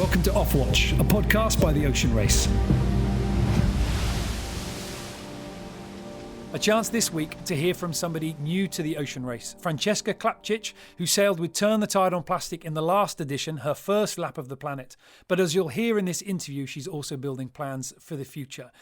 Welcome to Off Watch, a podcast by the Ocean Race. A chance this week to hear from somebody new to the Ocean Race, Francesca Clapcich, who sailed with Turn the Tide on Plastic in the last edition, her first lap of the planet. But as you'll hear in this interview, she's also building plans for the future.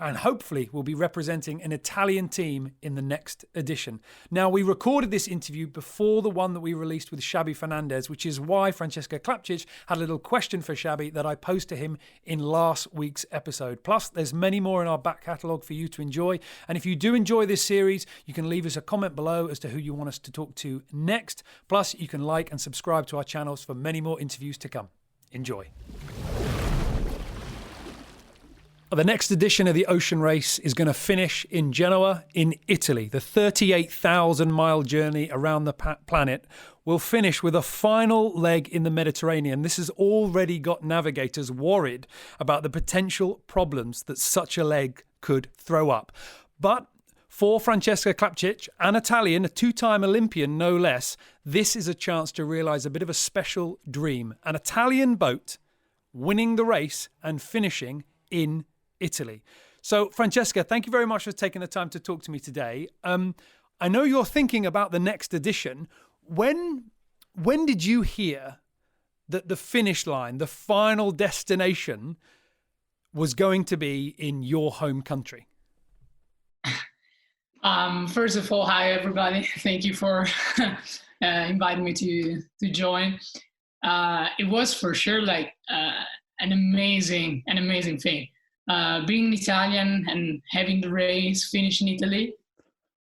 And hopefully will be representing an Italian team in the next edition. Now, we recorded this interview before the one that we released with Xabi Fernandez, which is why Francesca Clapcich had a little question for Xabi that I posed to him in last week's episode. Plus, there's many more in our back catalogue for you to enjoy. And if you do enjoy this series, you can leave us a comment below as to who you want us to talk to next. Plus, you can like and subscribe to our channels for many more interviews to come. Enjoy. The next edition of the Ocean Race is going to finish in Genoa in Italy. The 38,000-mile journey around the planet will finish with a final leg in the Mediterranean. This has already got navigators worried about the potential problems that such a leg could throw up. But for Francesca Clapcich, an Italian, a two-time Olympian no less, this is a chance to realise a bit of a special dream. An Italian boat winning the race and finishing in Italy. So, Francesca, thank you very much for taking the time to talk to me today. I know you're thinking about the next edition. When did you hear that the finish line, the final destination, was going to be in your home country? First of all, hi everybody. Thank you for inviting me to join. It was for sure like an amazing thing. Being Italian and having the race finish in Italy,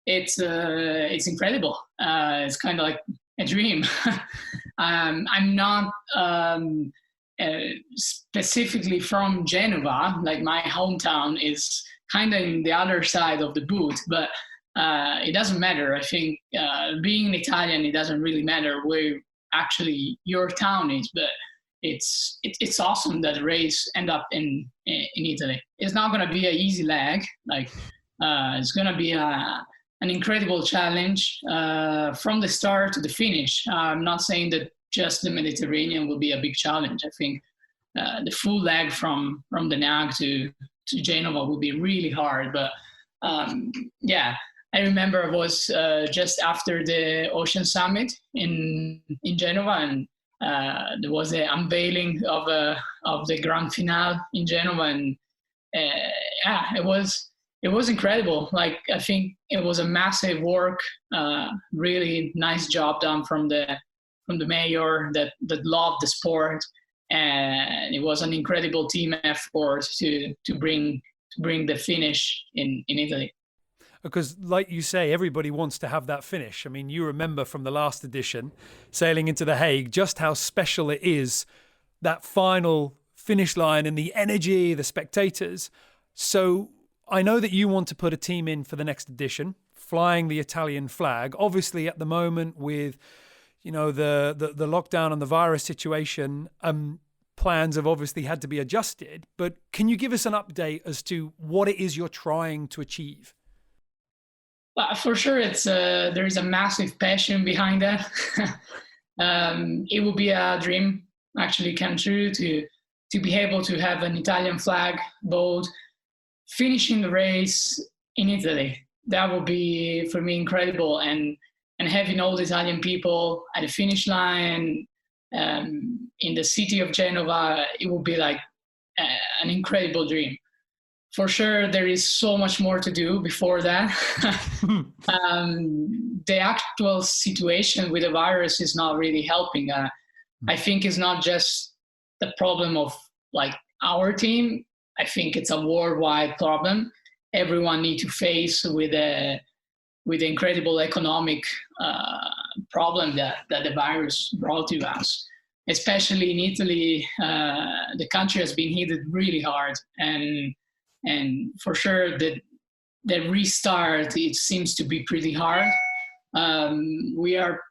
it's incredible. It's kind of like a dream. I'm not specifically from Genoa. Like my hometown is kind of in the other side of the boot, but it doesn't matter. I think being Italian, it doesn't really matter where actually your town is, but it's awesome that the race end up in Italy. It's not going to be an easy leg. Like it's going to be an incredible challenge from the start to the finish. I'm not saying that just the Mediterranean will be a big challenge. I think the full leg from the Nag to Genoa will be really hard. But yeah, I remember I was just after the Ocean Summit in Genoa, and there was the unveiling of the grand finale in Genoa, and yeah, it was incredible. Like I think it was a massive work, really nice job done from the mayor that loved the sport, and it was an incredible team effort to bring the finish in Italy. Because like you say, everybody wants to have that finish. I mean, you remember from the last edition, sailing into The Hague, just how special it is, that final finish line and the energy, the spectators. So I know that you want to put a team in for the next edition, flying the Italian flag. Obviously, at the moment with, you know, the lockdown and the virus situation, plans have obviously had to be adjusted. But can you give us an update as to what it is you're trying to achieve? For sure, there is a massive passion behind that. It will be a dream actually come true to be able to have an Italian flag boat finishing the race in Italy. That would be for me incredible, and having all the Italian people at the finish line in the city of Genova, it would be like an incredible dream. For sure, there is so much more to do before that. The actual situation with the virus is not really helping. I think it's not just the problem of like our team. I think it's a worldwide problem. Everyone needs to face with the incredible economic problem that the virus brought to us. Especially in Italy, the country has been hit really hard, and for sure the restart, it seems to be pretty hard. We are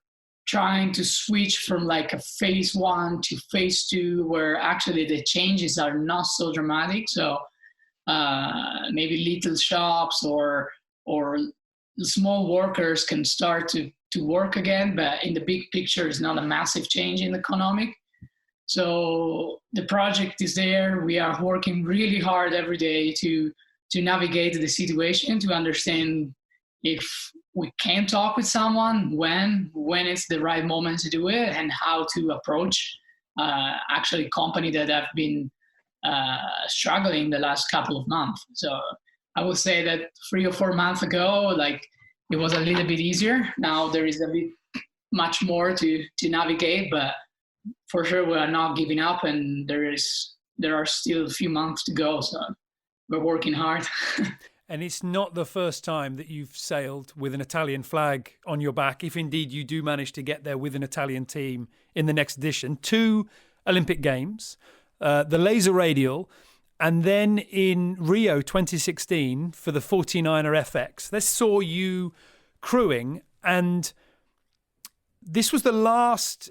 trying to switch from like a phase 1 to phase 2, where actually the changes are not so dramatic. So maybe little shops or small workers can start to work again, but in the big picture, it's not a massive change in the economic. So the project is there. We are working really hard every day to navigate the situation, to understand if we can talk with someone, when it's the right moment to do it, and how to approach actually company that have been struggling the last couple of months. So I would say that 3 or 4 months ago, like it was a little bit easier. Now there is a bit much more to navigate, but for sure we are not giving up, and there are still a few months to go. So we're working hard. And it's not the first time that you've sailed with an Italian flag on your back, if indeed you do manage to get there with an Italian team in the next edition. 2 Olympic Games, the laser radial, and then in Rio 2016 for the 49er FX. This saw you crewing, and this was the last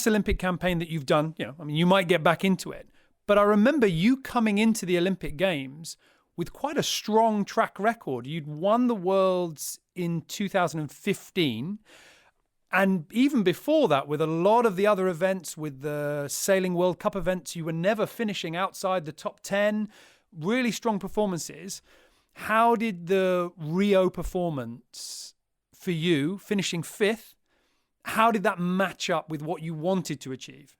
Olympic campaign that you've done. I mean, you might get back into it, but I remember you coming into the Olympic Games with quite a strong track record. You'd won the Worlds in 2015. And even before that, with a lot of the other events, with the Sailing World Cup events, you were never finishing outside the top 10. Really strong performances. How did the Rio performance for you, finishing 5th, how did that match up with what you wanted to achieve?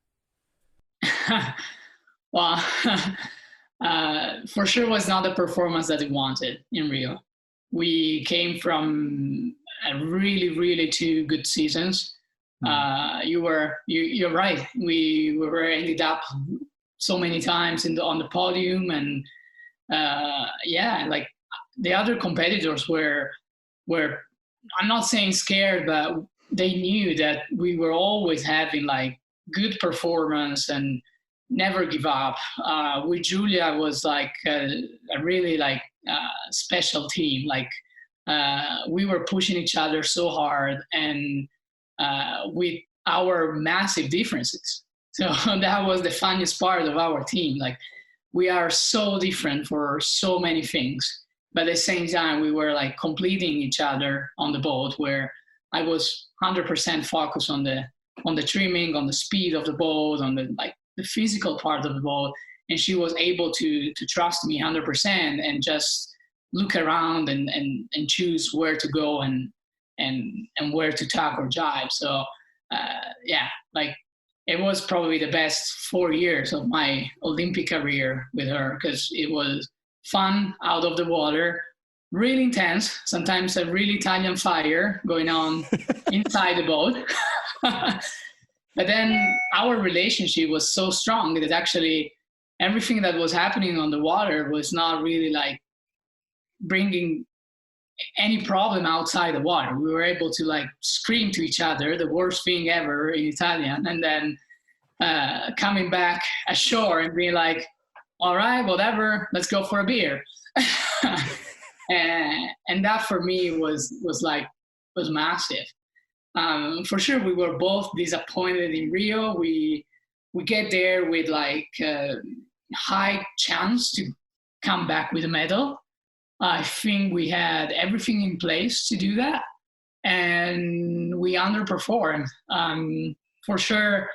Well, for sure was not the performance that we wanted in Rio. We came from a really 2 good seasons. You're right. We were ended up so many times on the podium, and like the other competitors were I'm not saying scared, but they knew that we were always having like good performance and never give up. With Julia was like a really like special team. Like we were pushing each other so hard, and with our massive differences. So that was the funniest part of our team. Like we are so different for so many things, but at the same time we were like completing each other on the boat, where I was 100% focused on the trimming, on the speed of the boat, on the physical part of the boat, and she was able to trust me 100% and just look around and choose where to go and where to tuck or jibe. So like it was probably the best 4 years of my Olympic career with her, because it was fun out of the water, really intense, sometimes a really Italian fire going on inside the boat. But then our relationship was so strong that actually everything that was happening on the water was not really like bringing any problem outside the water. We were able to like scream to each other the worst thing ever in Italian, and then coming back ashore and being like, all right, whatever, let's go for a beer. And that for me was massive. For sure, we were both disappointed in Rio. We get there with like high chance to come back with a medal. I think we had everything in place to do that, and we underperformed. For sure,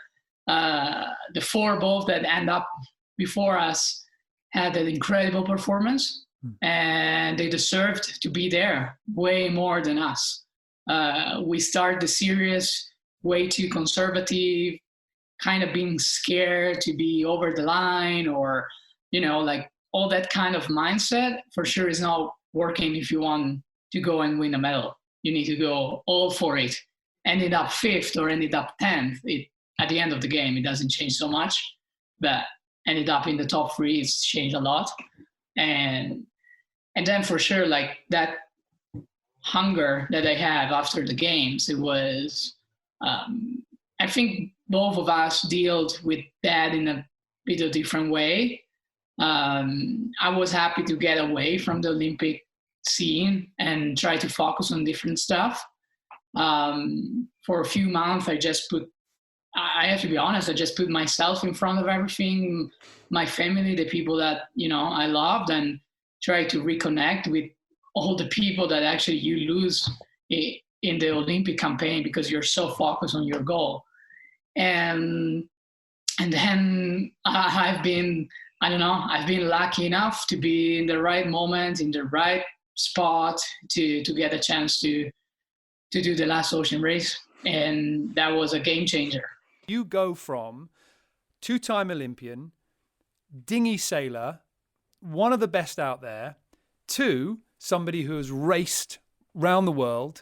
the 4 boats that end up before us had an incredible performance, and they deserved to be there way more than us. We started the series way too conservative, kind of being scared to be over the line, or, like all that kind of mindset for sure is not working if you want to go and win a medal. You need to go all for it. Ended up 5th or ended up 10th, at the end of the game, it doesn't change so much, but ended up in the top 3, it's changed a lot. And then for sure, like that hunger that I have after the games, it was, I think both of us dealt with that in a bit of different way. I was happy to get away from the Olympic scene and try to focus on different stuff. For a few months, I have to be honest, I just put myself in front of everything, my family, the people that, I loved, and try to reconnect with all the people that actually you lose in the Olympic campaign because you're so focused on your goal. And And then I've been, I don't know, I've been lucky enough to be in the right moment, in the right spot to get a chance to do the last ocean race. And that was a game changer. You go from two-time Olympian, dinghy sailor, one of the best out there, to somebody who has raced round the world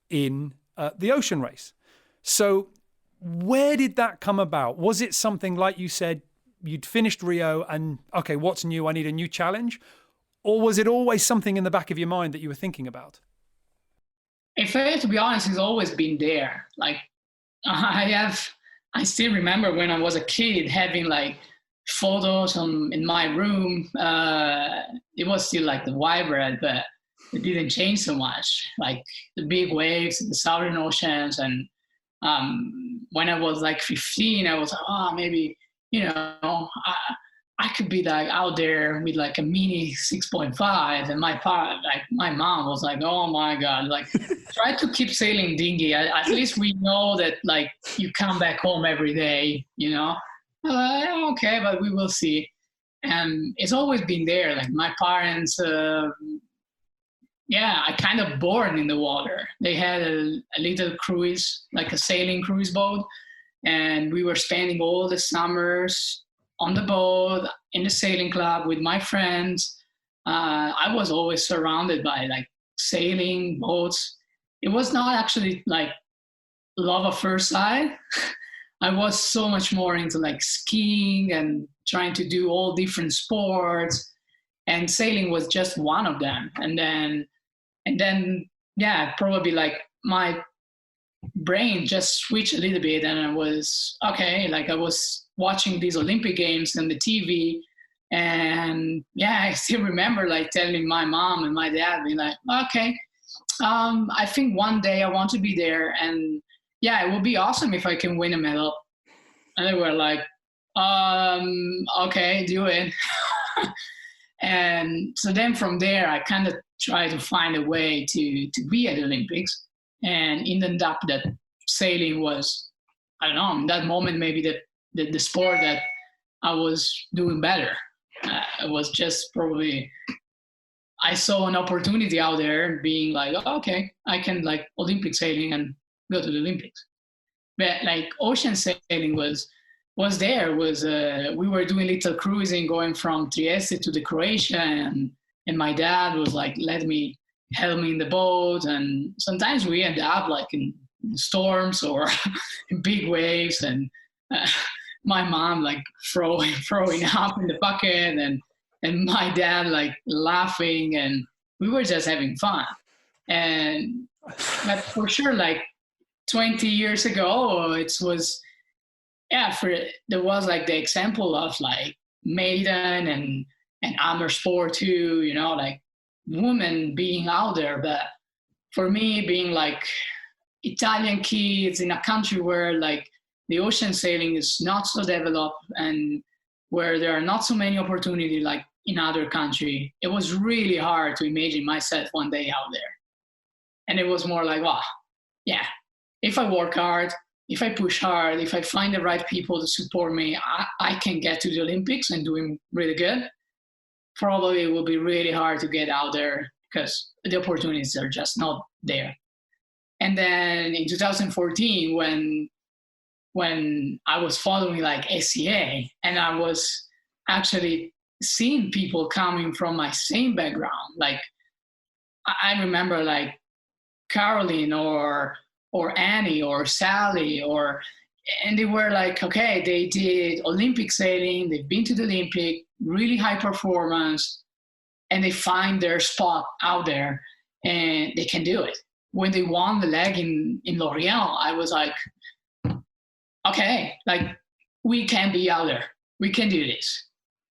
in the ocean race. So where did that come about? Was it something like you said, you'd finished Rio and, okay, what's new? I need a new challenge. Or was it always something in the back of your mind that you were thinking about? If I have to be honest, it's always been there. Like I still remember when I was a kid having like photos in my room. It was still like the vibrant, but it didn't change so much. Like the big waves, the Southern Oceans, and when I was like 15, I was like, oh, maybe I could be like out there with like a mini 6.5, and my mom was like, oh my god, like try to keep sailing dinghy. At least we know that like you come back home every day, you know. Okay, but we will see. And it's always been there. Like my parents, I kind of born in the water. They had a little cruise, like a sailing cruise boat, and we were spending all the summers on the boat in the sailing club with my friends. I was always surrounded by like sailing boats. It was not actually like love at first sight. I was so much more into like skiing and trying to do all different sports, and sailing was just one of them. And then probably like my brain just switched a little bit, and I was okay. Like I was watching these Olympic games on the TV, and I still remember like telling my mom and my dad, being like, okay, I think one day I want to be there, and it would be awesome if I can win a medal. And they were like, okay, do it. And so then from there, I kind of tried to find a way to be at the Olympics, and it ended up that sailing was, I don't know, in that moment, maybe the sport that I was doing better. It was just probably, I saw an opportunity out there being like, oh, okay, I can like Olympic sailing and go to the Olympics. But like ocean sailing was there. We were doing little cruising going from Trieste to the Croatia, and my dad was like, help me in the boat. And sometimes we end up like in storms or in big waves, and my mom like throwing up in the bucket, and my dad like laughing, and we were just having fun. And but for sure, like 20 years ago, there was like the example of like maiden and Amer sport too, like women being out there. But for me, being like Italian kids in a country where like the ocean sailing is not so developed and where there are not so many opportunities like in other countries, it was really hard to imagine myself one day out there. And it was more like, wow, yeah, if I work hard, if I push hard, if I find the right people to support me, I can get to the Olympics and doing really good. Probably it will be really hard to get out there because the opportunities are just not there. And then in 2014, when I was following like SCA, and I was actually seeing people coming from my same background, like I remember like Caroline or Annie or Sally, and they were like, okay, they did Olympic sailing, they've been to the Olympic, really high performance, and they find their spot out there and they can do it. When they won the leg in Lorient, I was like, okay, like we can be out there, we can do this.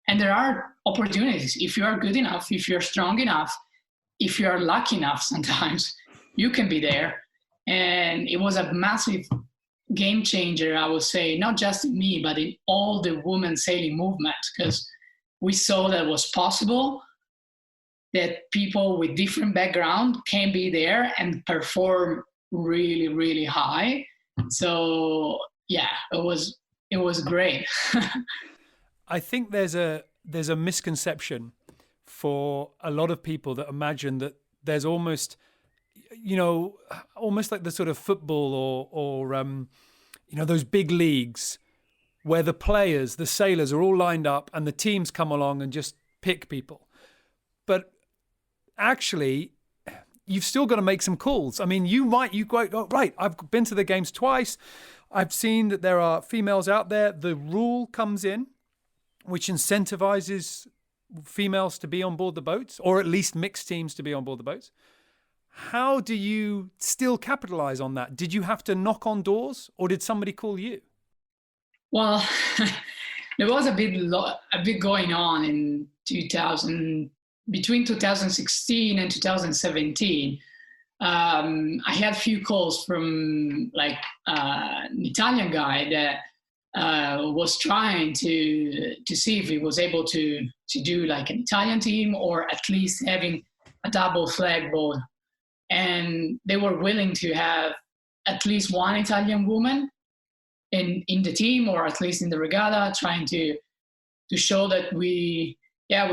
And there are opportunities. If you are good enough, if you're strong enough, if you are lucky enough, sometimes you can be there. And it was a massive game changer, I would say, not just in me, but in all the women sailing movement, because we saw that it was possible, that people with different background can be there and perform really, really high. So it was it was great. I think there's a misconception for a lot of people that imagine that there's almost, almost like the sort of football or those big leagues where the players, the sailors are all lined up and the teams come along and just pick people. But actually, you've still got to make some calls. I mean, you go, oh, right, I've been to the games twice. I've seen that there are females out there. The rule comes in, which incentivizes females to be on board the boats, or at least mixed teams to be on board the boats. How do you still capitalize on that? Did you have to knock on doors, or did somebody call you? Well, there was a bit going on in 2000, between 2016 and 2017. I had a few calls from like an Italian guy that was trying to see if he was able to do like an Italian team, or at least having a double flag boat. And they were willing to have at least one Italian woman in the team, or at least in the regatta, trying to show that we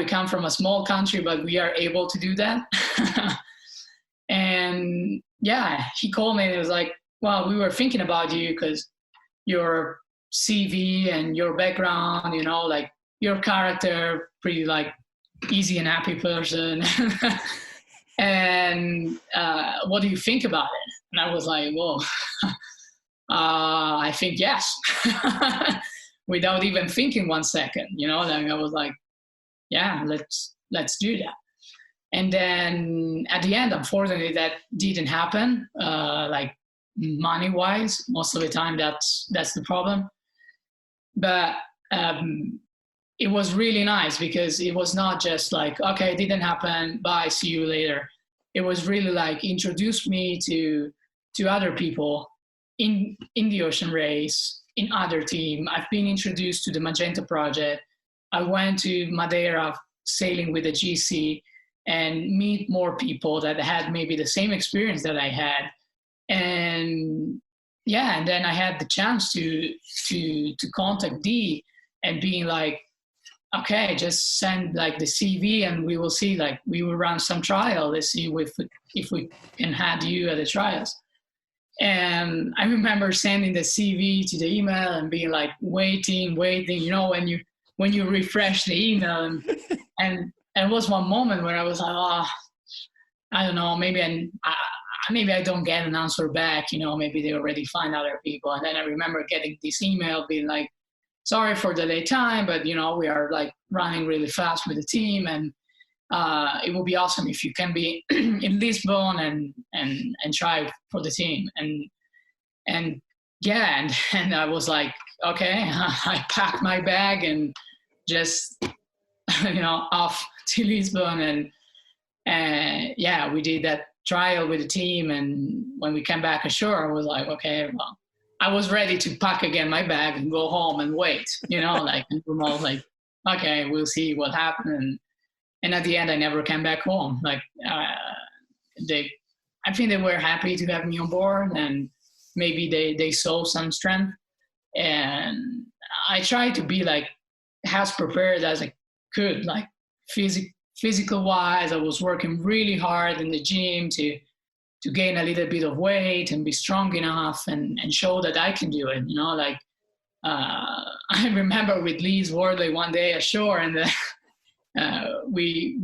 come from a small country, but we are able to do that. And yeah, he called me and he was like, well, we were thinking about you because your CV and your background, like your character, pretty like easy and happy person. And what do you think about it? And I was like, well, I think yes. Without even thinking 1 second, like I was like, yeah, let's do that. And then at the end, unfortunately, that didn't happen. Like money wise, most of the time that's the problem. But it was really nice because it was not just like, okay, it didn't happen, bye, see you later. It was really like introduced me to other people in the ocean race, in other team. I've been introduced to the Magenta project. I went to Madeira sailing with the GC and meet more people that had maybe the same experience that I had. And yeah, and then I had the chance to contact Dee and being like, okay, just send like the CV and we will see, like we will run some trial. Let's see if we can have you at the trials. And I remember sending the CV to the email and being like, waiting, when you refresh the email and it was one moment where I was like, oh, I don't know, maybe I don't get an answer back, maybe they already find other people. And then I remember getting this email being like, sorry for the late time, but we are like running really fast with the team, and it would be awesome if you can be in Lisbon and try for the team. And yeah, and I was like, okay, I packed my bag and just off to Lisbon, and yeah, we did that trial with the team. And when we came back ashore, I was like, okay, well, I was ready to pack again my bag and go home and wait, like okay, we'll see what happened. And at the end, I never came back home. Like I think they were happy to have me on board, and maybe they saw some strength. And I tried to be like as prepared as I could, like physical wise. I was working really hard in the gym to gain a little bit of weight and be strong enough and show that I can do it. Like I remember with Lee's Worley one day ashore, and we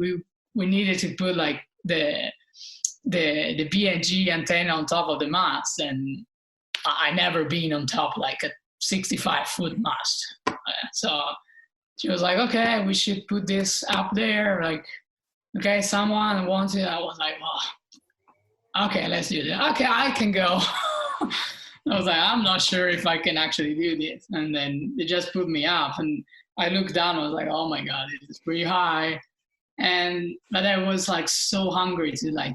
needed to put like the BNG antenna on top of the mast, and I never been on top like a 65-foot mast. So she was like, okay, we should put this up there. Like, okay, someone wants it. I was like, well, okay, let's do that. Okay, I can go. I was like, I'm not sure if I can actually do this. And then they just put me up, and I looked down. I was like, oh my God, it's pretty high. But I was like so hungry to like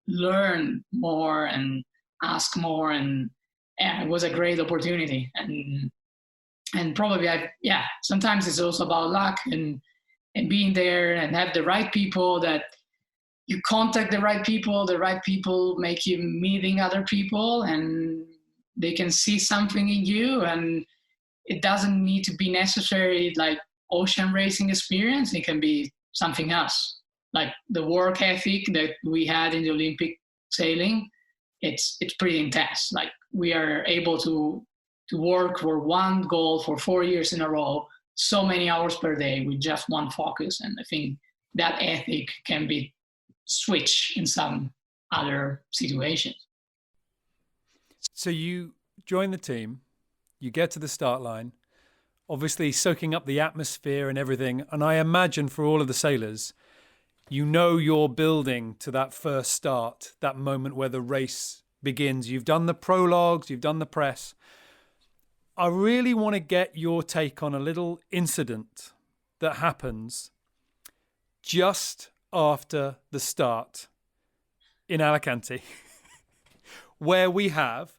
learn more and ask more, and it was a great opportunity. And probably sometimes it's also about luck and being there and have the right people, that you contact the right people make you meeting other people, and they can see something in you, and it doesn't need to be necessary like ocean racing experience. It can be something else, like the work ethic that we had in the Olympic sailing. It's pretty intense. Like we are able to work for one goal for 4 years in a row, so many hours per day with just one focus. And I think that ethic can be switched in some other situations. So you join the team, you get to the start line, obviously soaking up the atmosphere and everything. And I imagine for all of the sailors, you know you're building to that first start, that moment where the race begins. You've done the prologues, you've done the press. I really want to get your take on a little incident that happens just after the start in Alicante, where we have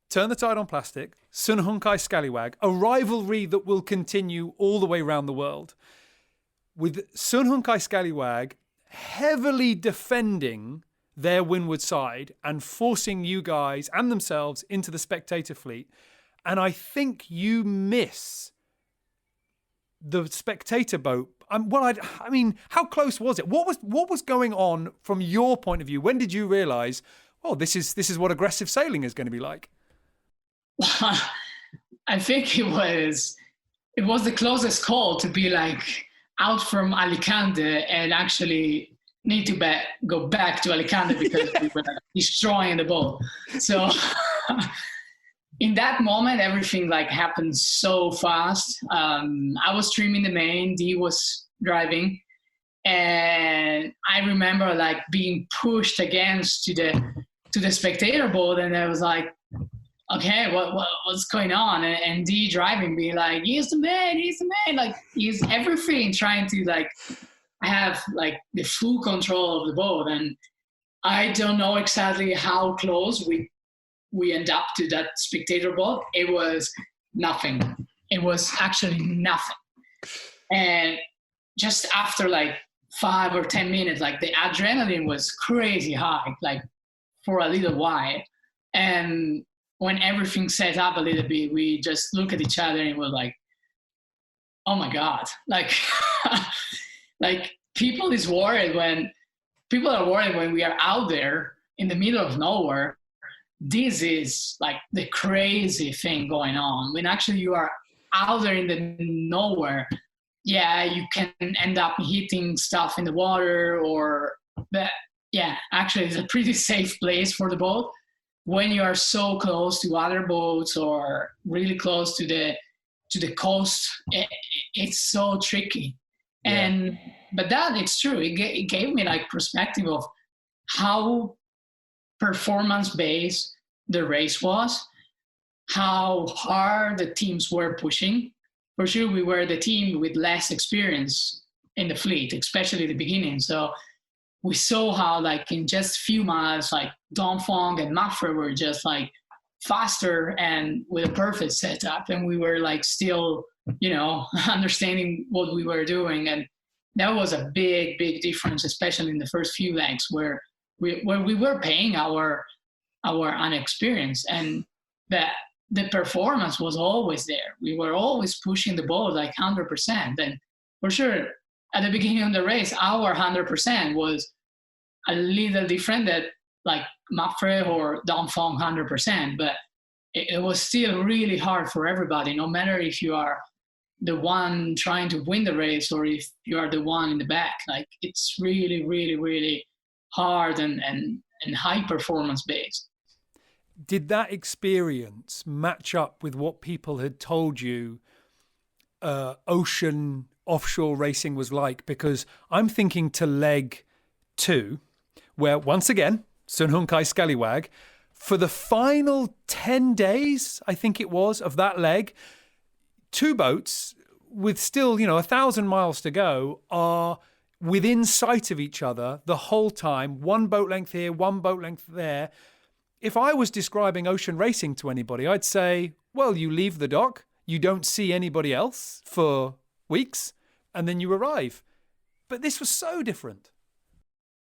Turn the Tide on Plastic, Sunhunkai Scallywag, a rivalry that will continue all the way around the world, with Sunhunkai Scallywag heavily defending their windward side and forcing you guys and themselves into the spectator fleet. And I think you miss the spectator boat. I mean, how close was it? What was going on from your point of view? When did you realize, oh, this is what aggressive sailing is going to be like? I think it was the closest call to be like out from Alicante and actually need to go back to Alicante because we were destroying the boat. So in that moment, everything like happened so fast. I was trimming the main, Dee was driving, and I remember like being pushed against to the spectator boat, and I was like, okay, what's going on? And Dee driving, being like, he's the man, like he's everything, trying to like have like the full control of the boat. And I don't know exactly how close we end up to that spectator boat. It was nothing. It was actually nothing. And just after like 5 or 10 minutes, like the adrenaline was crazy high, like for a little while. And when everything set up a little bit, we just look at each other and we're like, oh my God, like, like people are worried when we are out there in the middle of nowhere. This is like the crazy thing going on. When actually you are out there in the nowhere, yeah, you can end up hitting stuff in the water but yeah, actually it's a pretty safe place for the boat. When you are so close to other boats or really close to the coast, it's so tricky. Yeah. But that it's true. It gave me like perspective of how performance-based the race was, how hard the teams were pushing. For sure, we were the team with less experience in the fleet, especially at the beginning. So we saw how, like, in just a few miles, like Dongfeng and Mafre were just like faster and with a perfect setup, and we were like still, understanding what we were doing. And that was a big, big difference, especially in the first few legs where we were paying our inexperience, and that the performance was always there. We were always pushing the boat like 100%. And for sure, at the beginning of the race, our 100% was a little different than like Mafre or Dongfeng 100%, but it was still really hard for everybody, no matter if you are the one trying to win the race or if you are the one in the back. Like, it's really, really, really hard and high performance based. Did that experience match up with what people had told you ocean offshore racing was like? Because I'm thinking to leg 2, where once again, Sunhunkai Scallywag, for the final 10 days, I think it was, of that leg, 2 boats with still, 1,000 miles to go are within sight of each other the whole time, one boat length here, one boat length there. If I was describing ocean racing to anybody, I'd say, well, you leave the dock, you don't see anybody else for weeks, and then you arrive. But this was so different.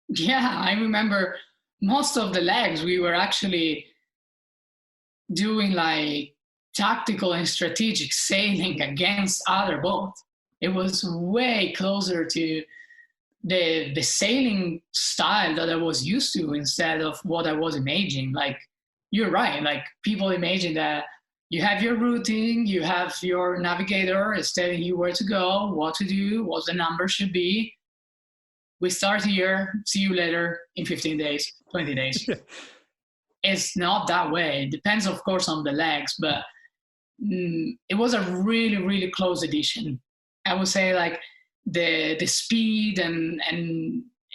Yeah, I remember most of the legs we were actually doing like tactical and strategic sailing against other boats. It was way closer to the sailing style that I was used to instead of what I was imagining. Like, you're right. Like, people imagine that you have your routing, you have your navigator is telling you where to go, what to do, what the number should be. We start here, see you later in 15 days, 20 days. It's not that way. It depends, of course, on the legs, but it was a really, really close edition. I would say, like, the speed and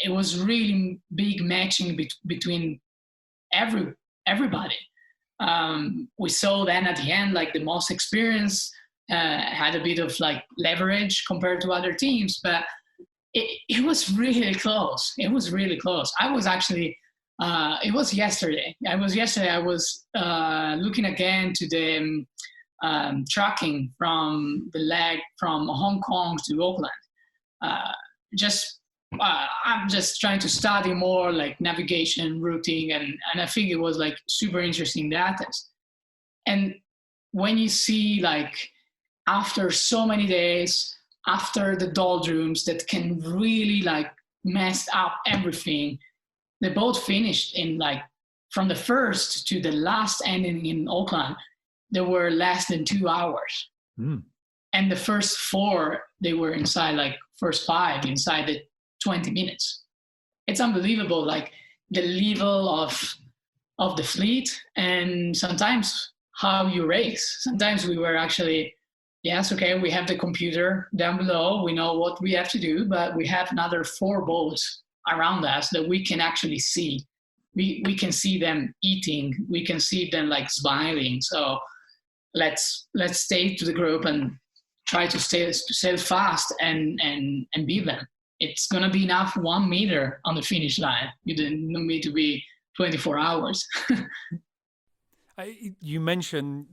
it was really big matching between everybody. We saw then at the end, like, the most experienced had a bit of like leverage compared to other teams, but it was really close. It was really close. I was actually, it was yesterday. I was looking again to the tracking from the leg from Hong Kong to Auckland. I'm just trying to study more like navigation, routing, and I think it was like super interesting data. And when you see, like, after so many days, after the doldrums that can really like mess up everything, they both finished in, like, from the first to the last ending in Auckland, there were less than 2 hours. And the first 4, they were inside, like, first 5 inside the 20 minutes. It's unbelievable, like, the level of the fleet, and sometimes how you race. Sometimes we were actually, yes, okay, we have the computer down below, we know what we have to do, but we have another 4 boats around us that we can actually see. We can see them eating, we can see them like smiling. So let's stay to the group and try to sail fast and beat them. It's gonna be enough 1 meter on the finish line. You don't need to be 24 hours. You mentioned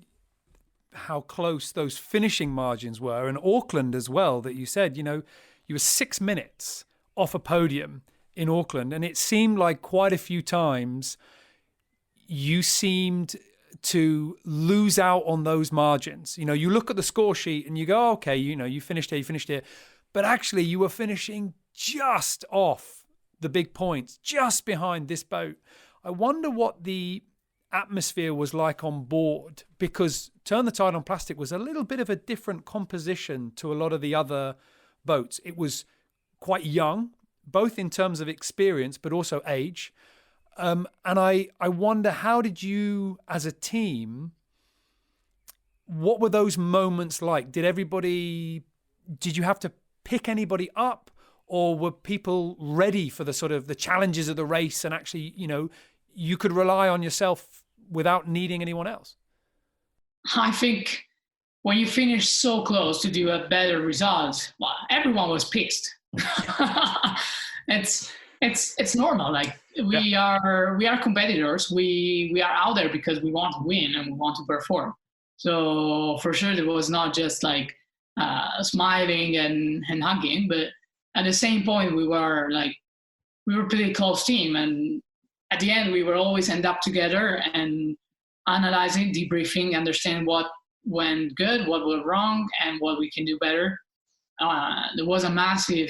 how close those finishing margins were, and Auckland as well, that you said, you were 6 minutes off a podium in Auckland, and it seemed like quite a few times you seemed to lose out on those margins. You look at the score sheet and you go, okay, you finished here, but actually you were finishing just off the big points, just behind this boat. I wonder what the atmosphere was like on board, because Turn the Tide on Plastic was a little bit of a different composition to a lot of the other boats. It was quite young, both in terms of experience, but also age. And I wonder, how did you, as a team, what were those moments like? Did you have to pick anybody up, or were people ready for the sort of the challenges of the race, and actually, you could rely on yourself without needing anyone else? I think when you finish so close to do a better result, well, everyone was pissed. It's normal. Like, we are competitors. We are out there because we want to win and we want to perform. So for sure, it was not just like smiling and hugging, but at the same point, we were a pretty close team, and at the end, we will always end up together and analyzing, debriefing, understand what went good, what went wrong, and what we can do better. There was a massive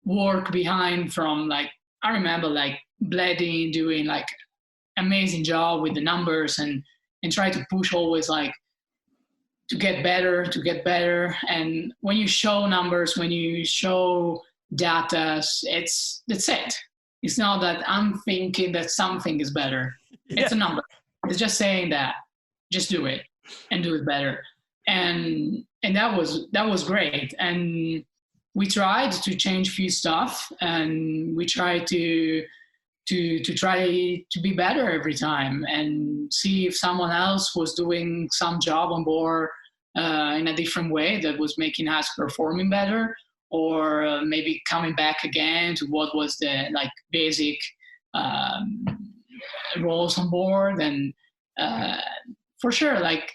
work behind from, like, I remember, like, Bledding doing, like, amazing job with the numbers and try to push always, like, to get better. And when you show numbers, when you show data, that's it. It's not that I'm thinking that something is better. It's a number. It's just saying that, just do it and do it better. And that was great. And we tried to change a few stuff, and we tried to try to be better every time and see if someone else was doing some job on board in a different way that was making us performing better, or maybe coming back again to what was the, like, basic roles on board. And for sure, like,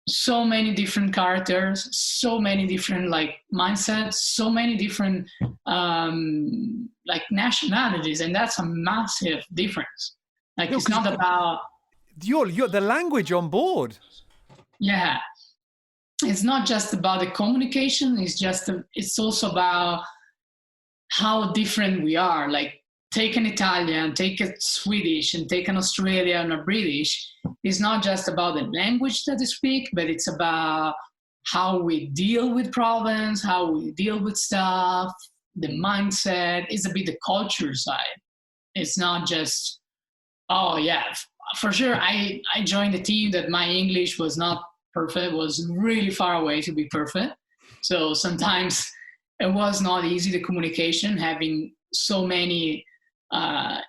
so many different characters, so many different, like, mindsets, so many different like nationalities, and that's a massive difference. Like, it's not about the language on board. Yeah, it's not just about the communication. It's also about how different we are. Like, take an Italian, take a Swedish, and take an Australian or British. It's not just about the language that they speak, but it's about how we deal with problems, how we deal with stuff, the mindset. It's a bit the culture side. It's not just, oh yeah, for sure. I joined a team that my English was not perfect, was really far away to be perfect. So sometimes it was not easy, the communication, having so many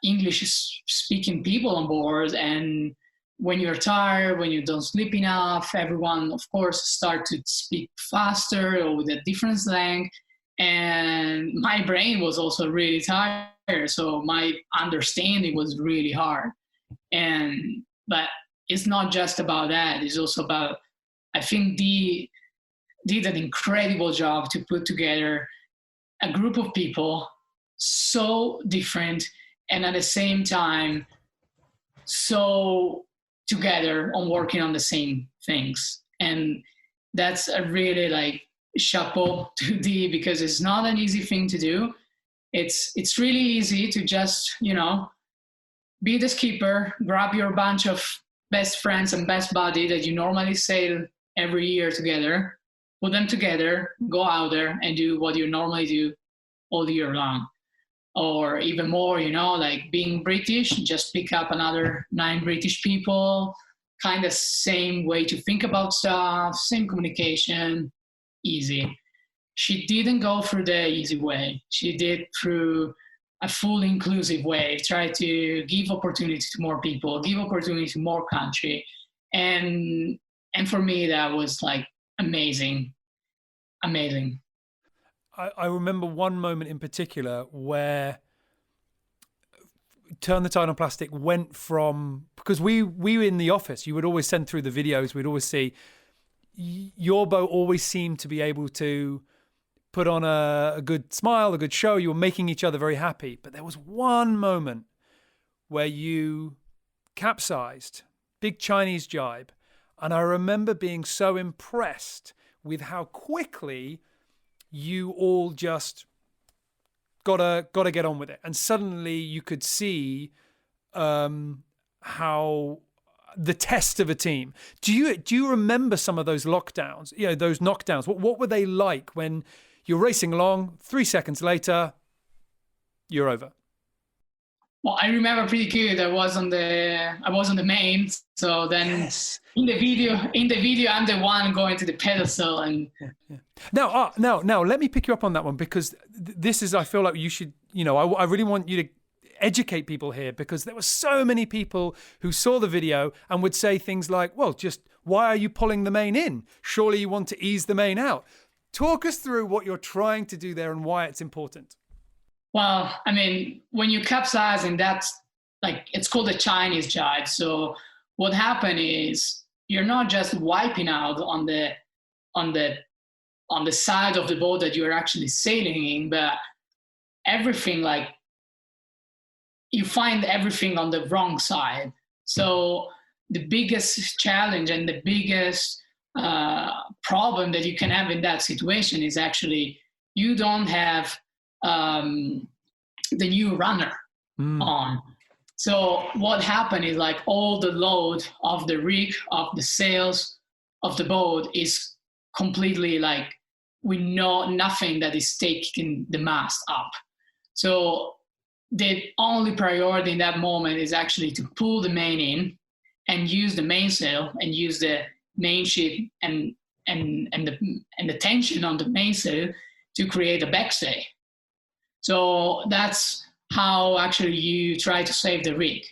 English speaking people on board. And when you're tired, when you don't sleep enough, everyone, of course, start to speak faster or with a different slang. And my brain was also really tired. So my understanding was really hard. But it's not just about that. It's also about, I think Dee did an incredible job to put together a group of people so different and at the same time so together on working on the same things. And that's a really like chapeau to Dee, because it's not an easy thing to do. It's really easy to just, be the skipper, grab your bunch of best friends and best buddy that you normally sail every year together, put them together, go out there and do what you normally do all year long. Or even more, like being British, just pick up another 9 British people, kind of same way to think about stuff, same communication, easy. She didn't go through the easy way. She did through a full inclusive way, try to give opportunity to more people, give opportunity to more country. And for me, that was like amazing. I remember one moment in particular where Turn the Tide on Plastic went from, because we were in the office, you would always send through the videos, we'd always see your boat always seemed to be able to put on a good smile, a good show. You were making each other very happy. But there was one moment where you capsized, big Chinese jibe. And I remember being so impressed with how quickly you all just gotta get on with it. And suddenly you could see how the test of a team. Do you remember some of those lockdowns? Those knockdowns. What were they like when you're racing along? 3 seconds later, you're over. Well, I remember pretty good. I was on the main. So then yes. in the video, I'm the one going to the pedestal. And Now, let me pick you up on that one, because this is, I feel like you should, I really want you to educate people here, because there were so many people who saw the video and would say things like, well, just why are you pulling the main in? Surely you want to ease the main out. Talk us through what you're trying to do there and why it's important. Well, I mean, when you capsize, and that's like, it's called a Chinese jibe. So what happened is you're not just wiping out on the side of the boat that you're actually sailing in, but everything, like, you find everything on the wrong side. So the biggest challenge and the biggest problem that you can have in that situation is actually you don't have the new runner on. So what happened is, like, all the load of the rig, of the sails of the boat is completely, like, we know nothing that is taking the mast up. So the only priority in that moment is actually to pull the main in and use the mainsail and use the main sheet and the tension on the mainsail to create a backstay. So that's how actually you try to save the rig.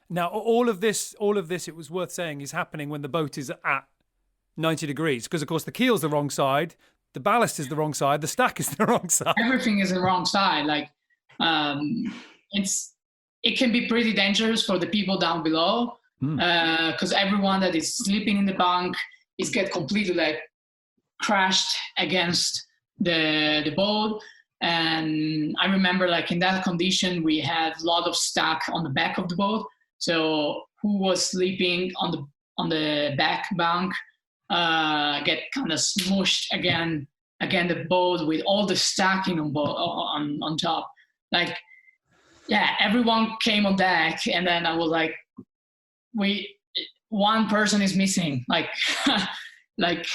Now, all of this, it was worth saying, is happening when the boat is at 90 degrees, because of course the keel's the wrong side, the ballast is the wrong side, the stack is the wrong side. Everything is the wrong side. Like, it can be pretty dangerous for the people down below, because everyone that is sleeping in the bunk is get completely, like, crashed against the boat. And I remember, like, in that condition, we had a lot of stack on the back of the boat. So who was sleeping on the back bunk get kind of smushed again the boat with all the stacking on top. Like, yeah, everyone came on deck, and then I was like, one person is missing, like, like,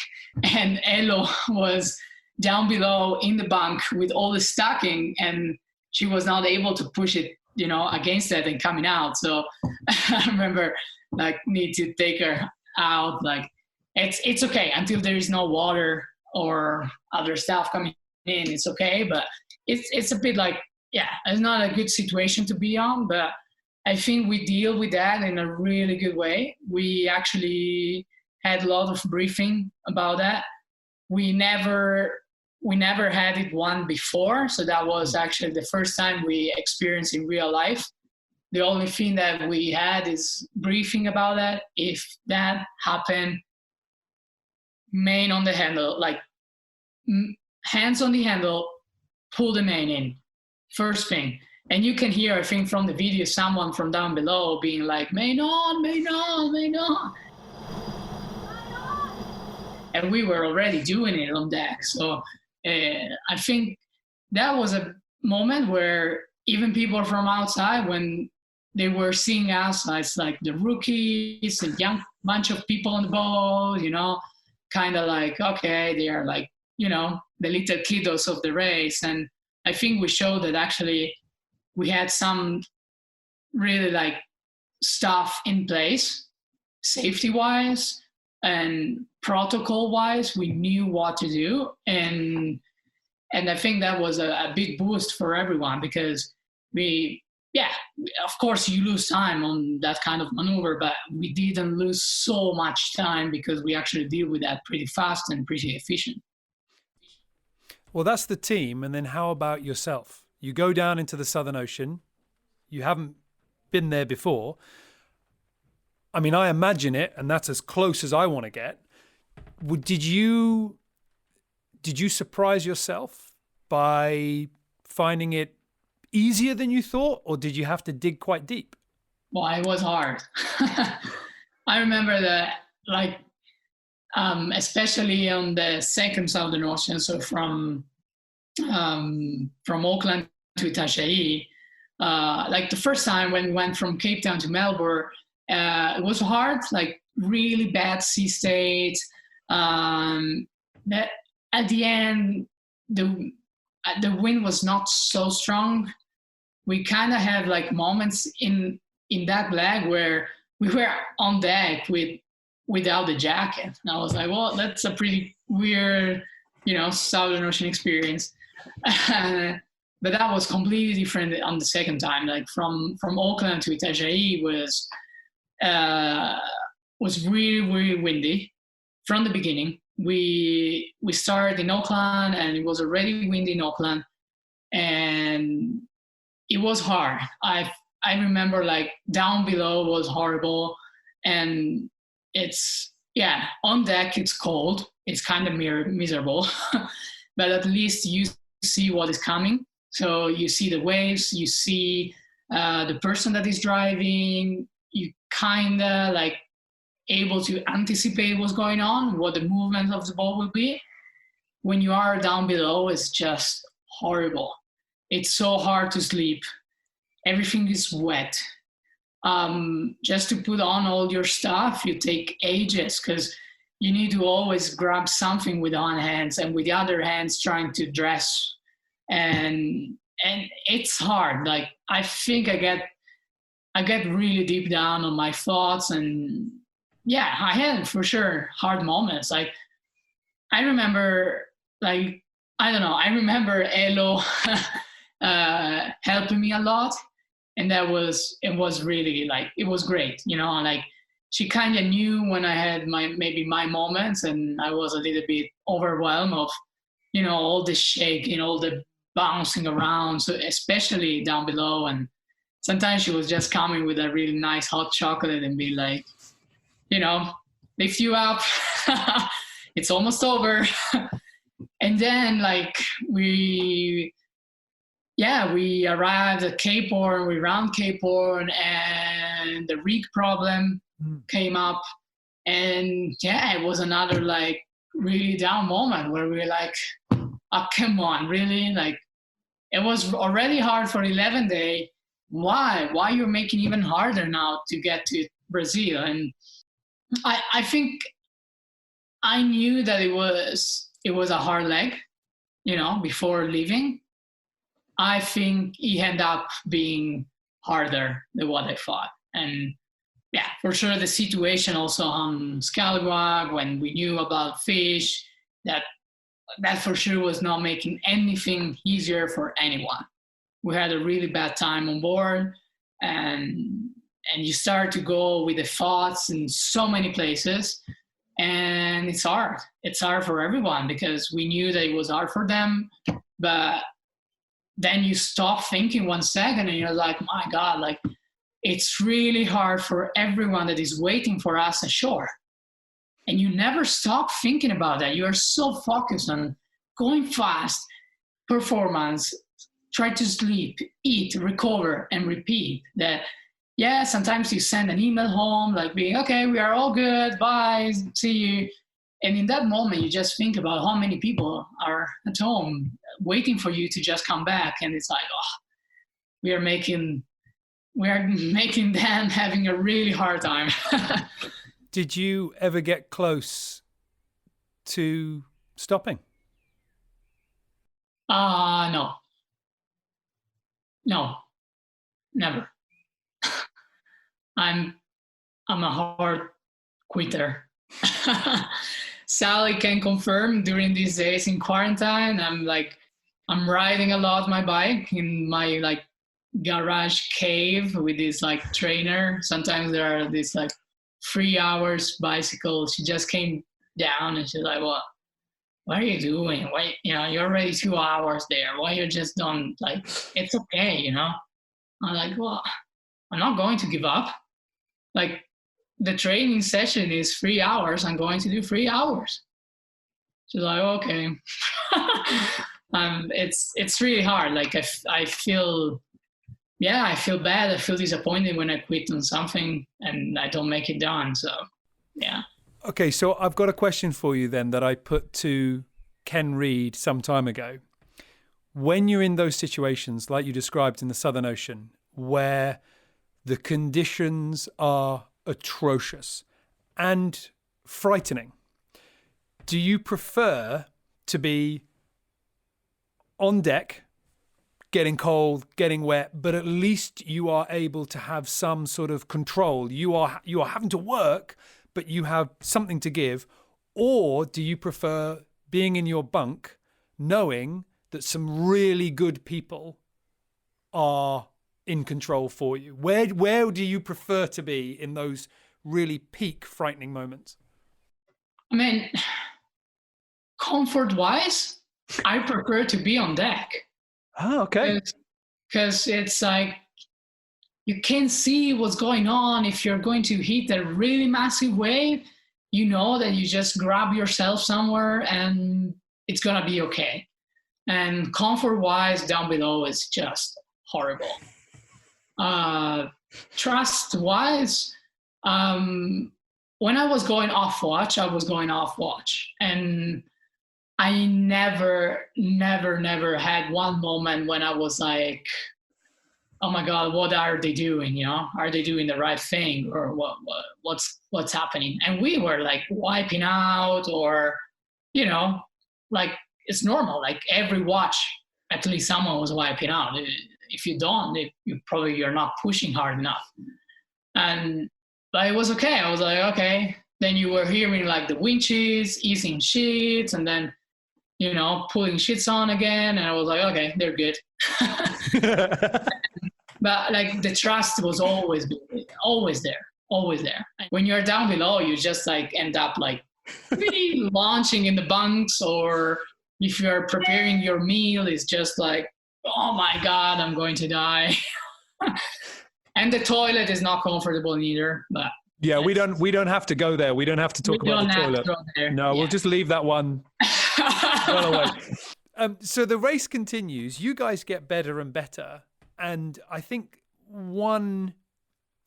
and Elo was down below in the bunk with all the stacking, and she was not able to push it, against it and coming out. So I remember, like, need to take her out. Like, it's okay until there is no water or other stuff coming in. It's okay, but it's a bit like, yeah, it's not a good situation to be on, but I think we deal with that in a really good way. We actually had a lot of briefing about that. We never had it one before, so that was actually the first time we experienced in real life. The only thing that we had is briefing about that. If that happened, main on the handle, like hands on the handle, pull the main in, first thing. And you can hear, I think, from the video, someone from down below being like, main on, main on, main on. And we were already doing it on deck. So I think that was a moment where even people from outside, when they were seeing us as like the rookies, a young bunch of people on the boat, kind of like, okay, they are like, the little kiddos of the race. And I think we showed that actually we had some really like stuff in place, safety-wise and protocol-wise. We knew what to do, and I think that was a big boost for everyone, because of course you lose time on that kind of maneuver, but we didn't lose so much time because we actually deal with that pretty fast and pretty efficient. Well, that's the team. And then how about yourself? You go down into the Southern Ocean. You haven't been there before. I mean, I imagine it, and that's as close as I want to get. Did you surprise yourself by finding it easier than you thought, or did you have to dig quite deep? Well, it was hard. I remember that, like, especially on the second Southern Ocean, so from Auckland to Itajaí, like the first time when we went from Cape Town to Melbourne, it was hard, like really bad sea state. That at the end, the wind was not so strong. We kind of had like moments in that leg where we were on deck without the jacket. And I was like, well, that's a pretty weird, Southern Ocean experience. But that was completely different on the second time. Like from Auckland to Itajaí was really, really windy from the beginning. We started in Auckland, and it was already windy in Auckland, and it was hard. I remember, like, down below was horrible, and on deck it's cold. It's kind of miserable, but at least you see what is coming. So you see the waves, you see the person that is driving, you kind of like able to anticipate what's going on, what the movement of the boat will be. When you are down below, it's just horrible. It's so hard to sleep. Everything is wet. Just to put on all your stuff, you take ages, because you need to always grab something with one hand and with the other hands trying to dress. And it's hard. Like, I think I get really deep down on my thoughts, and yeah, I had for sure hard moments. Like, I remember, like, I don't know, I remember Elo helping me a lot, and it was really, like, it was great, like, she kind of knew when I had maybe my moments, and I was a little bit overwhelmed of, all the shaking, all the bouncing around, so especially down below. And sometimes she was just coming with a really nice hot chocolate and be like, lift you up. It's almost over. And then, like, we arrived at Cape Horn, we round Cape Horn, and the rig problem came up. And yeah, it was another like really down moment where we were like, oh, come on, really? Like, it was already hard for 11 day. Why you're making even harder now to get to Brazil? And I think I knew that it was a hard leg, before leaving. I think it ended up being harder than what I thought. And yeah, for sure the situation also on Scallywag, when we knew about fish, that for sure was not making anything easier for anyone. We had a really bad time on board, and you start to go with the thoughts in so many places, and it's hard. It's hard for everyone because we knew that it was hard for them, but then you stop thinking 1 second and you're like, my God, like it's really hard for everyone that is waiting for us ashore. And you never stop thinking about that. You are so focused on going fast, performance, try to sleep, eat, recover, and repeat that. Yeah, sometimes you send an email home like being, okay, we are all good, bye, see you. And in that moment, you just think about how many people are at home waiting for you to just come back. And it's like, oh, we are making them having a really hard time. Did you ever get close to stopping? No, never. I'm a hard quitter. Sally can confirm during these days in quarantine, I'm riding a lot my bike in my like garage cave with this like trainer. Sometimes there are these like 3 hours bicycle. She just came down and she's like, what are you doing? Why, you're already 2 hours there. Why you just don't like, it's okay, I'm like, well, I'm not going to give up. Like the training session is 3 hours. I'm going to do 3 hours. She's like, okay. It's really hard. Like I feel bad. I feel disappointed when I quit on something and I don't make it done. So, yeah. Okay, so I've got a question for you then that I put to Ken Reed some time ago. When you're in those situations, like you described in the Southern Ocean, where the conditions are atrocious and frightening, do you prefer to be on deck, getting cold, getting wet, but at least you are able to have some sort of control? You are having to work, but you have something to give. Or do you prefer being in your bunk, knowing that some really good people are in control for you? Where do you prefer to be in those really peak frightening moments? I mean, comfort-wise, I prefer to be on deck. Oh, okay. Because it's like you can see what's going on. If you're going to hit a really massive wave, you know that you just grab yourself somewhere and it's going to be okay. And comfort-wise, down below is just horrible. Trust-wise, when I was going off watch, and I never had one moment when I was like, oh my God, what are they doing? Are they doing the right thing, or what's happening? And we were like wiping out, or, like it's normal. Like every watch, at least someone was wiping out. If you don't, you're not pushing hard enough. But it was okay. I was like, okay. Then you were hearing like the winches, easing sheets, and then, pulling sheets on again. And I was like, okay, they're good. But like the trust was always there. When you're down below, you just like end up like really launching in the bunks, or if you're preparing your meal, it's just like, oh my God, I'm going to die. And the toilet is not comfortable either. But yeah, we don't have to go there. We don't have to talk about the toilet. No, yeah. We'll just leave that one well away. So the race continues. You guys get better and better. And I think one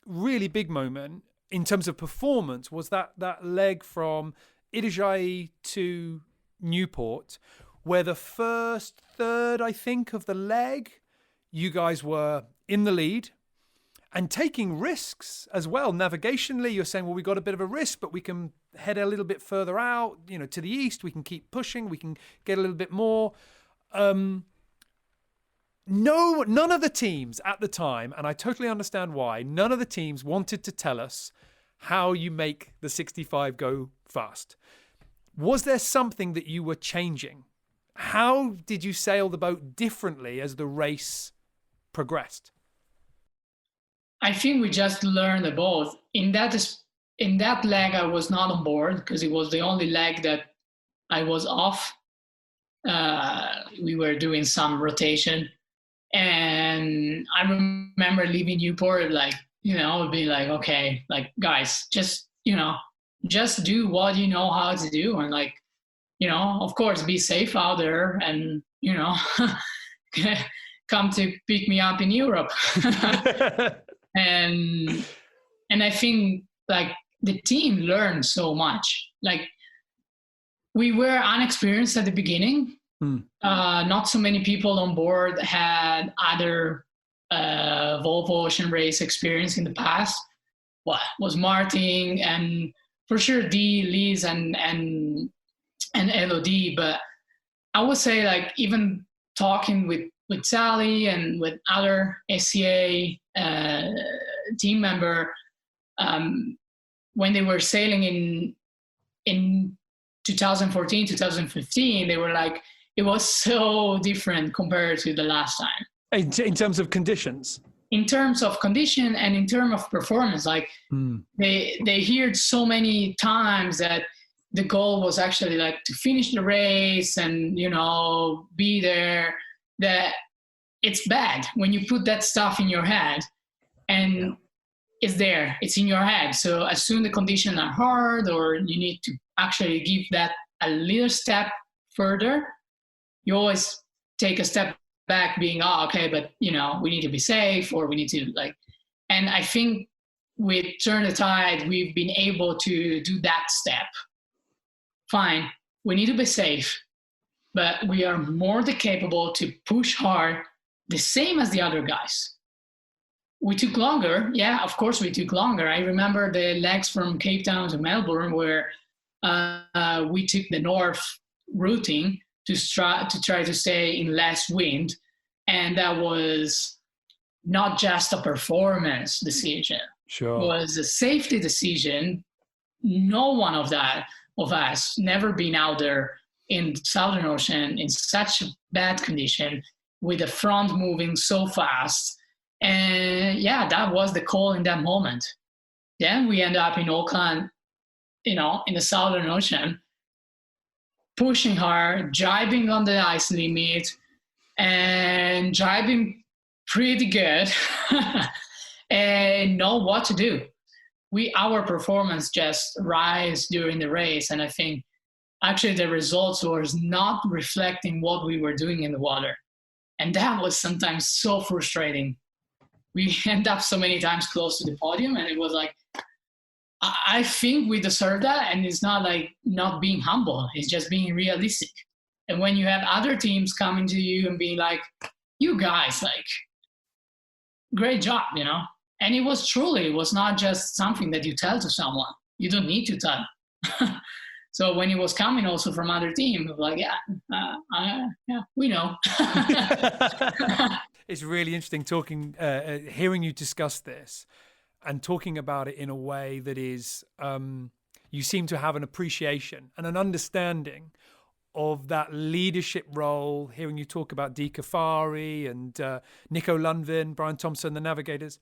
really big moment in terms of performance, was that leg from Itajaí to Newport, where the first third, I think, of the leg, you guys were in the lead and taking risks as well. Navigationally, you're saying, well, we got a bit of a risk, but we can head a little bit further out, to the east. We can keep pushing. We can get a little bit more. None of the teams at the time, and I totally understand why, none of the teams wanted to tell us how you make the 65 go fast. Was there something that you were changing? How did you sail the boat differently as the race progressed? I think we just learned the both. In that leg, I was not on board because it was the only leg that I was off. We were doing some rotation. And I remember leaving Newport, being like, okay, guys, just do what you know how to do. And of course, be safe out there and, come to pick me up in Europe. And I think the team learned so much. We were unexperienced at the beginning. Not so many people on board had other Volvo Ocean Race experience in the past. Well, was Martin and for sure Dee, Liz, and Elodie. But I would say even talking with Sally and with other SCA team member, when they were sailing in 2014, 2015, they were like, it was so different compared to the last time. In terms of conditions? In terms of condition and in terms of performance, they heard so many times that the goal was actually to finish the race and, be there, that it's bad when you put that stuff in your head and it's there, it's in your head. So as soon as the conditions are hard or you need to actually give that a little step further, you always take a step back being, okay, but we need to be safe, or we need to and I think with Turn the Tide, we've been able to do that step. Fine, we need to be safe, but we are more than capable to push hard, the same as the other guys. We took longer. Yeah, of course we took longer. I remember the legs from Cape Town to Melbourne where we took the north routing to try to stay in less wind. And that was not just a performance decision. Sure. It was a safety decision. No one of us never been out there in Southern Ocean in such bad condition with the front moving so fast. And yeah, that was the call in that moment. Then we end up in Auckland, in the Southern Ocean, pushing hard, driving on the ice limit, and driving pretty good, and know what to do. Our performance just rise during the race, and I think actually the results was not reflecting what we were doing in the water, and that was sometimes so frustrating. We end up so many times close to the podium, and it was I think we deserve that, and it's not not being humble, it's just being realistic. And when you have other teams coming to you and being like, you guys, great job, and it was not just something that you tell to someone. You don't need to tell. So when it was coming also from other teams, yeah, we know. It's really interesting hearing you discuss this and talking about it in a way that is, you seem to have an appreciation and an understanding of that leadership role, hearing you talk about Dee Kafari and Nico Lundvin, Brian Thompson, the navigators.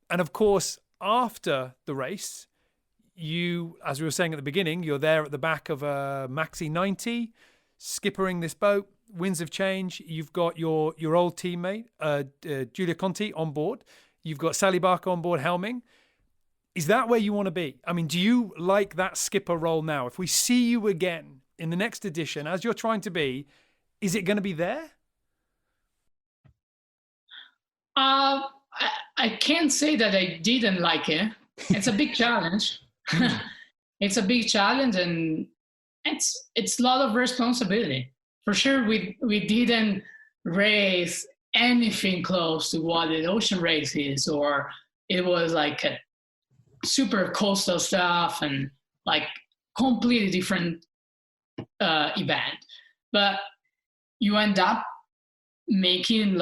And of course, after the race, you, as we were saying at the beginning, you're there at the back of a Maxi 90, skippering this boat, winds of change. You've got your old teammate, Giulia Conti, on board. You've got Sally Barker on board helming. Is that where you want to be? I mean, do you like that skipper role now? If we see you again in the next edition, as you're trying to be, is it going to be there? I can't say that I didn't like it. it's a big challenge. It's a big challenge, and it's a lot of responsibility. For sure, we didn't race anything close to what the ocean race is, or it was like a super coastal stuff and like completely different event. But you end up making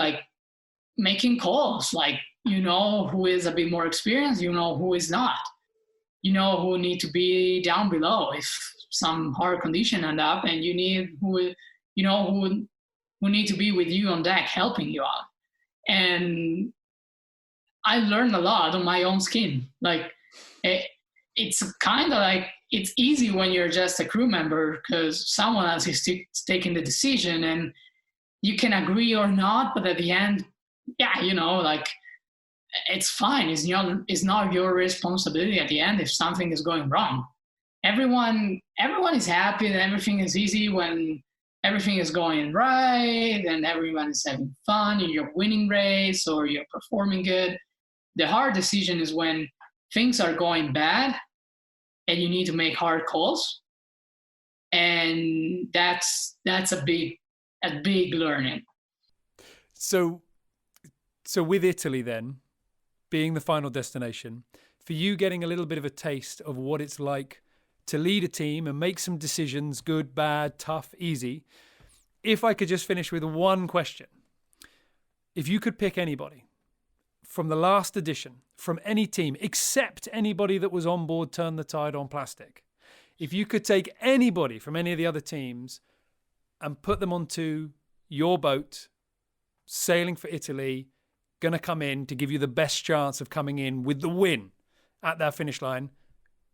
calls, like, you know who is a bit more experienced, you know who is not, you know who need to be down below if some hard condition end up, and you need who need to be with you on deck helping you out. And I learned a lot on my own skin. Like it's kind of like, it's easy when you're just a crew member because someone else is taking the decision, and you can agree or not, but at the end, yeah, like it's fine. It's not your responsibility at the end if something is going wrong. Everyone is happy and everything is easy when everything is going right and everyone is having fun and you're winning race or you're performing good. The hard decision is when things are going bad and you need to make hard calls. And that's a big learning. So with Italy then, being the final destination, for you getting a little bit of a taste of what it's like to lead a team and make some decisions, good, bad, tough, easy. If I could just finish with one question. If you could pick anybody from the last edition, from any team, except anybody that was on board Turn the Tide on plastic, if you could take anybody from any of the other teams and put them onto your boat, sailing for Italy, going to come in to give you the best chance of coming in with the win at that finish line,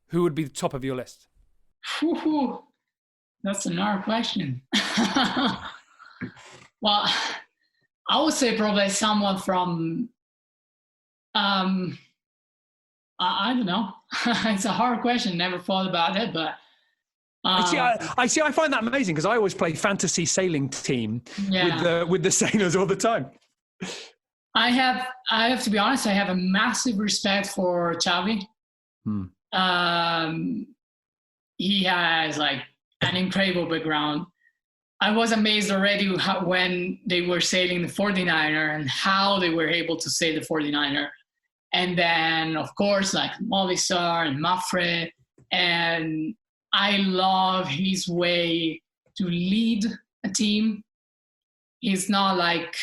who would be the top of your list? That's another question. Well, I would say probably someone from, I don't know. It's a hard question. Never thought about it, but I find that amazing because I always play fantasy sailing team with the sailors all the time. I have to be honest, I have a massive respect for Xavi. He has like an incredible background. I was amazed already when they were sailing the 49er and how they were able to sail the 49er. And then, of course, like Movistar and Mafre. And I love his way to lead a team. He's not like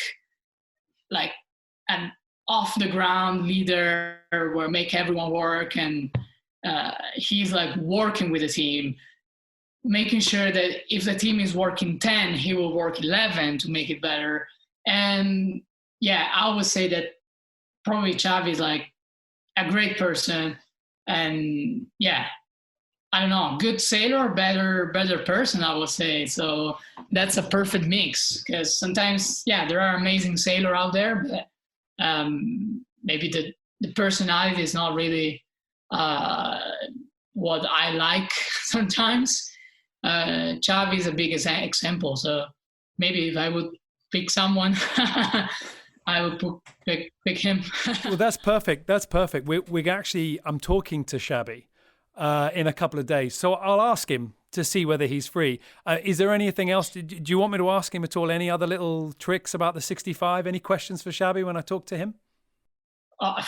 an off-the-ground leader where make everyone work. And he's like working with the team, making sure that if the team is working 10, he will work 11 to make it better. And yeah, I would say that probably Xavi is like a great person. And yeah, I don't know, good sailor, better person, I would say. So that's a perfect mix because sometimes, yeah, there are amazing sailors out there, but maybe the personality is not really what I like sometimes. Xavi is a big example. So maybe if I would pick someone, I would pick him. Well, that's perfect. That's perfect. I'm talking to Xavi in a couple of days. So I'll ask him to see whether he's free. Is there anything else? Do you want me to ask him at all? Any other little tricks about the 65? Any questions for Xavi when I talk to him?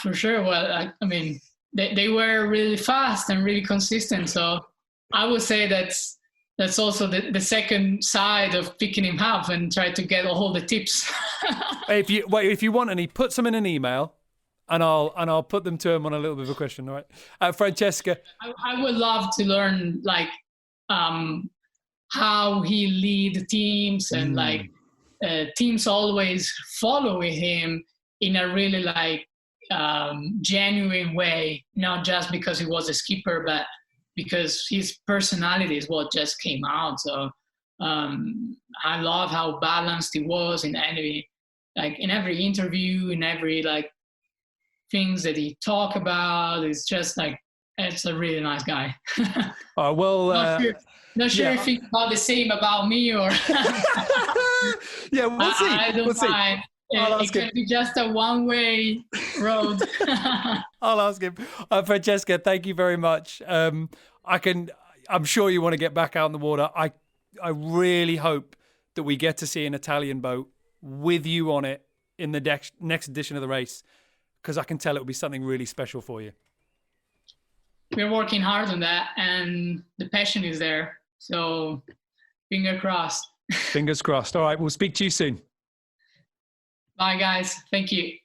For sure. Well, I mean, they were really fast and really consistent. So I would say that's also the second side of picking him up and try to get all the tips. If you want any, put some in an email, and I'll put them to him on a little bit of a question. All right, Francesca. I would love to learn like how he lead teams and like teams always follow him in a really like genuine way, not just because he was a skipper, but because his personality is what just came out. So I love how balanced he was in every interview, in every like things that he talk about. It's just like, it's a really nice guy. Not sure if he thought the same about me or. Yeah, we'll see. I don't mind. I'll It ask him. could be just a one-way road. I'll ask him. Francesca, thank you very much. I'm sure you want to get back out in the water. I really hope that we get to see an Italian boat with you on it in the next edition of the race, because I can tell it will be something really special for you. We're working hard on that, and the passion is there. So, finger crossed. Fingers crossed. All right, we'll speak to you soon. Bye, guys. Thank you.